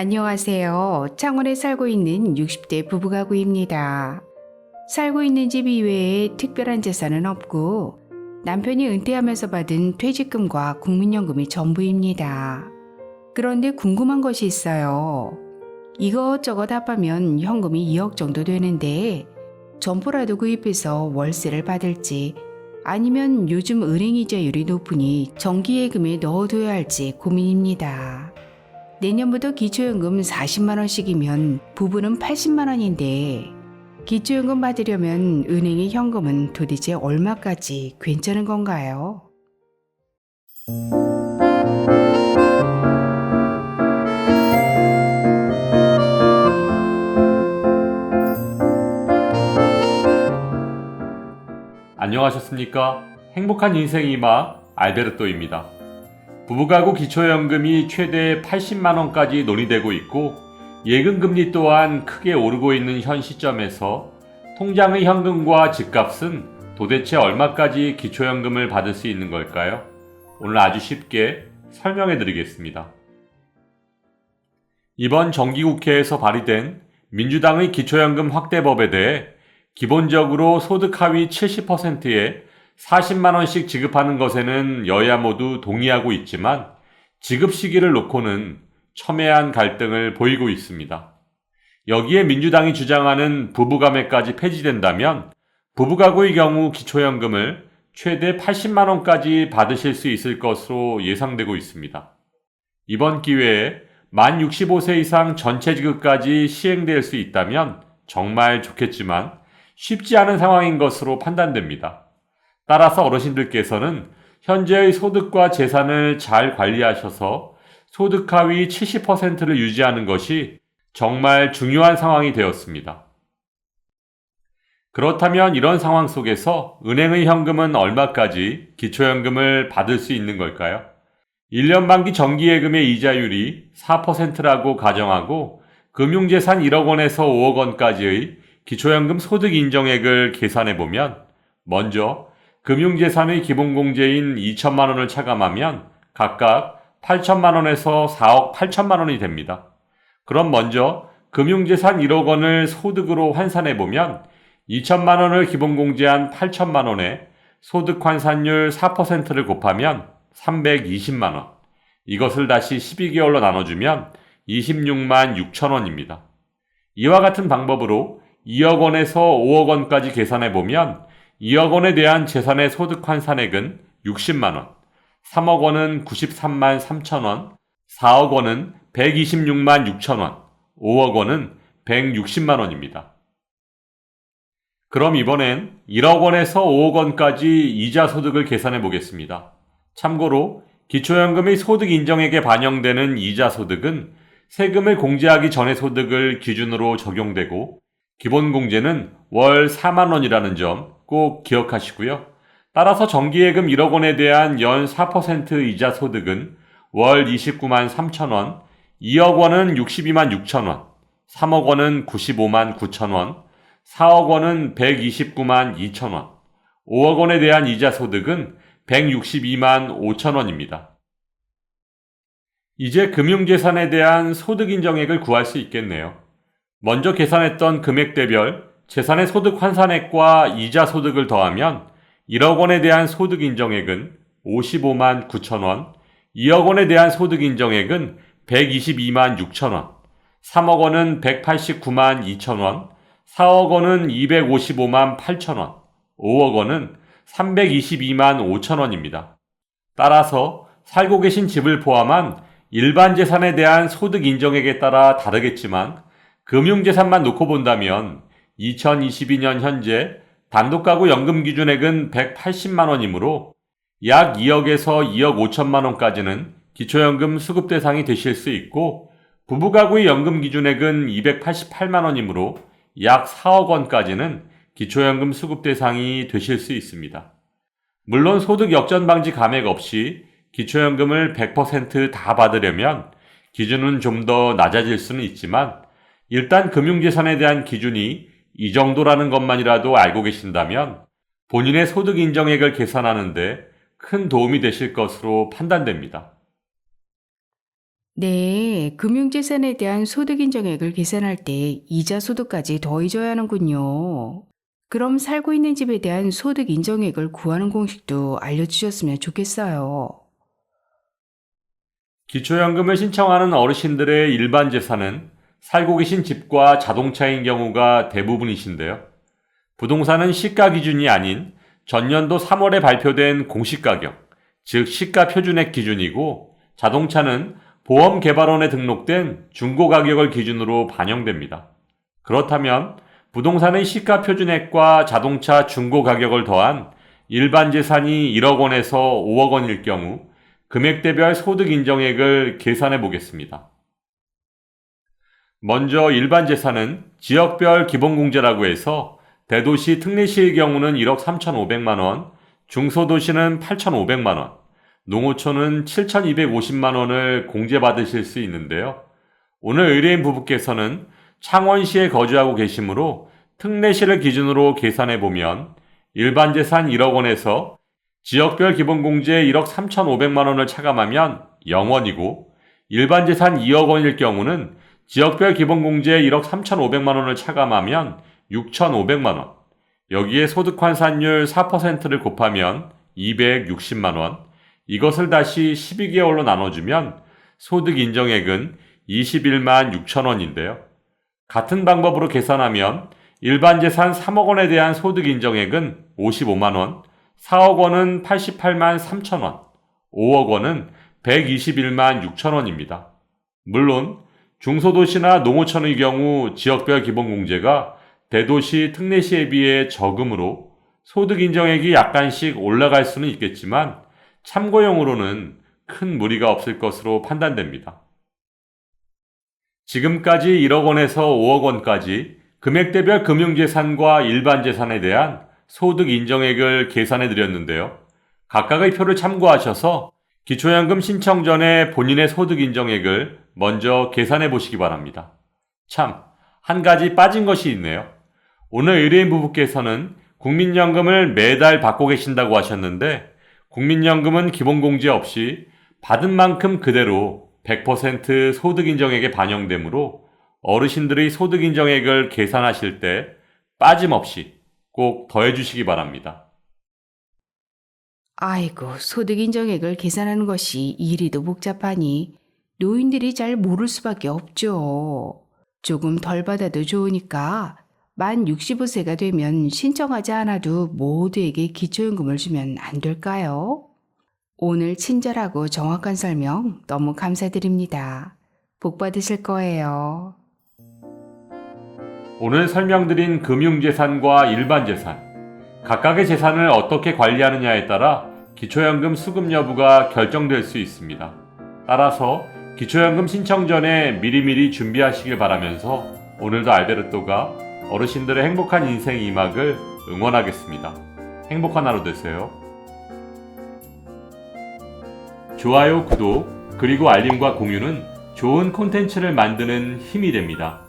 안녕하세요. 창원에 살고 있는 60대 부부가구입니다. 살고 있는 집 이외에 특별한 재산은 없고 남편이 은퇴하면서 받은 퇴직금과 국민연금이 전부입니다. 그런데 궁금한 것이 있어요. 이것저것 합하면 현금이 2억 정도 되는데 점포라도 구입해서 월세를 받을지 아니면 요즘 은행 이자율이 높으니 정기예금에 넣어둬야 할지 고민입니다. 내년부터 기초연금 40만 원씩이면 부부는 80만 원인데 기초연금 받으려면 은행의 현금은 도대체 얼마까지 괜찮은 건가요? 안녕하셨습니까? 행복한 인생의 맛 알베르토입니다. 부부가구 기초연금이 최대 80만 원까지 논의되고 있고 예금금리 또한 크게 오르고 있는 현 시점에서 통장의 현금과 집값은 도대체 얼마까지 기초연금을 받을 수 있는 걸까요? 오늘 아주 쉽게 설명해 드리겠습니다. 이번 정기국회에서 발의된 민주당의 기초연금 확대법에 대해 기본적으로 소득 하위 70%에 40만 원씩 지급하는 것에는 여야 모두 동의하고 있지만 지급 시기를 놓고는 첨예한 갈등을 보이고 있습니다. 여기에 민주당이 주장하는 부부가매까지 폐지된다면 부부가구의 경우 기초연금을 최대 80만 원까지 받으실 수 있을 것으로 예상되고 있습니다. 이번 기회에 만 65세 이상 전체 지급까지 시행될 수 있다면 정말 좋겠지만 쉽지 않은 상황인 것으로 판단됩니다. 따라서 어르신들께서는 현재의 소득과 재산을 잘 관리하셔서 소득 하위 70%를 유지하는 것이 정말 중요한 상황이 되었습니다. 그렇다면 이런 상황 속에서 은행의 현금은 얼마까지 기초연금을 받을 수 있는 걸까요? 1년 만기 정기예금의 이자율이 4%라고 가정하고 금융재산 1억 원에서 5억 원까지의 기초연금 소득 인정액을 계산해보면 먼저 금융재산의 기본공제인 2천만 원을 차감하면 각각 8천만 원에서 4억 8천만 원이 됩니다. 그럼 먼저 금융재산 1억 원을 소득으로 환산해보면 2천만 원을 기본공제한 8천만 원에 소득 환산율 4%를 곱하면 320만 원. 이것을 다시 12개월로 나눠주면 26만 6천 원입니다. 이와 같은 방법으로 2억 원에서 5억 원까지 계산해보면 2억 원에 대한 재산의 소득 환산액은 60만 원, 3억 원은 93만 3천 원, 4억 원은 126만 6천 원, 5억 원은 160만 원입니다. 그럼 이번엔 1억 원에서 5억 원까지 이자 소득을 계산해 보겠습니다. 참고로 기초연금의 소득 인정액에 반영되는 이자 소득은 세금을 공제하기 전의 소득을 기준으로 적용되고 기본공제는 월 4만 원이라는 점 꼭 기억하시고요. 따라서 정기예금 1억 원에 대한 연 4% 이자 소득은 월 29만 3천 원, 2억 원은 62만 6천 원, 3억 원은 95만 9천 원, 4억 원은 129만 2천 원, 5억 원에 대한 이자 소득은 162만 5천 원입니다. 이제 금융재산에 대한 소득 인정액을 구할 수 있겠네요. 먼저 계산했던 금액대별 재산의 소득 환산액과 이자 소득을 더하면 1억 원에 대한 소득 인정액은 55만 9천 원, 2억 원에 대한 소득 인정액은 122만 6천 원, 3억 원은 189만 2천 원, 4억 원은 255만 8천 원, 5억 원은 322만 5천 원입니다. 따라서 살고 계신 집을 포함한 일반 재산에 대한 소득 인정액에 따라 다르겠지만 금융재산만 놓고 본다면 2022년 현재 단독가구 연금기준액은 180만 원이므로 약 2억에서 2억 5천만 원까지는 기초연금 수급 대상이 되실 수 있고 부부가구의 연금기준액은 288만 원이므로 약 4억 원까지는 기초연금 수급 대상이 되실 수 있습니다. 물론 소득 역전 방지 감액 없이 기초연금을 100% 다 받으려면 기준은 좀 더 낮아질 수는 있지만 일단 금융재산에 대한 기준이 이 정도라는 것만이라도 알고 계신다면 본인의 소득 인정액을 계산하는데 큰 도움이 되실 것으로 판단됩니다. 네, 금융재산에 대한 소득 인정액을 계산할 때 이자 소득까지 더해줘야 하는군요. 그럼 살고 있는 집에 대한 소득 인정액을 구하는 공식도 알려주셨으면 좋겠어요. 기초연금을 신청하는 어르신들의 일반 재산은 살고 계신 집과 자동차인 경우가 대부분이신데요. 부동산은 시가 기준이 아닌 전년도 3월에 발표된 공시가격, 즉 시가 표준액 기준이고, 자동차는 보험개발원에 등록된 중고가격을 기준으로 반영됩니다. 그렇다면 부동산의 시가 표준액과 자동차 중고가격을 더한 일반 재산이 1억 원에서 5억 원일 경우 금액대별 소득 인정액을 계산해 보겠습니다. 먼저 일반 재산은 지역별 기본공제라고 해서 대도시 특례시의 경우는 1억 3,500만 원, 중소도시는 8,500만 원, 농어촌은 7,250만 원을 공제받으실 수 있는데요. 오늘 의뢰인 부부께서는 창원시에 거주하고 계시므로 특례시를 기준으로 계산해 보면 일반 재산 1억 원에서 지역별 기본공제 1억 3,500만 원을 차감하면 0원이고, 일반 재산 2억 원일 경우는 지역별 기본공제 1억 3,500만 원을 차감하면 6,500만 원, 여기에 소득 환산율 4%를 곱하면 260만 원, 이것을 다시 12개월로 나눠주면 소득 인정액은 21만 6천 원인데요. 같은 방법으로 계산하면 일반 재산 3억 원에 대한 소득 인정액은 55만 원, 4억 원은 88만 3천 원, 5억 원은 121만 6천 원입니다. 물론 중소도시나 농어촌의 경우 지역별 기본공제가 대도시 특례시에 비해 적으므로 소득 인정액이 약간씩 올라갈 수는 있겠지만 참고용으로는 큰 무리가 없을 것으로 판단됩니다. 지금까지 1억 원에서 5억 원까지 금액대별 금융재산과 일반 재산에 대한 소득 인정액을 계산해 드렸는데요. 각각의 표를 참고하셔서 기초연금 신청 전에 본인의 소득 인정액을 먼저 계산해 보시기 바랍니다. 참, 한 가지 빠진 것이 있네요. 오늘 의뢰인 부부께서는 국민연금을 매달 받고 계신다고 하셨는데, 국민연금은 기본공제 없이 받은 만큼 그대로 100% 소득인정액에 반영되므로 어르신들의 소득인정액을 계산하실 때 빠짐없이 꼭 더해주시기 바랍니다. 아이고, 소득 인정액을 계산하는 것이 이리도 복잡하니 노인들이 잘 모를 수밖에 없죠. 조금 덜 받아도 좋으니까 만 65세가 되면 신청하지 않아도 모두에게 기초연금을 주면 안 될까요? 오늘 친절하고 정확한 설명 너무 감사드립니다. 복 받으실 거예요. 오늘 설명드린 금융재산과 일반재산, 각각의 재산을 어떻게 관리하느냐에 따라 기초연금 수급 여부가 결정될 수 있습니다. 따라서 기초연금 신청 전에 미리미리 준비하시길 바라면서 오늘도 알베르토가 어르신들의 행복한 인생 2막을 응원하겠습니다. 행복한 하루 되세요. 좋아요, 구독, 그리고 알림과 공유는 좋은 콘텐츠를 만드는 힘이 됩니다.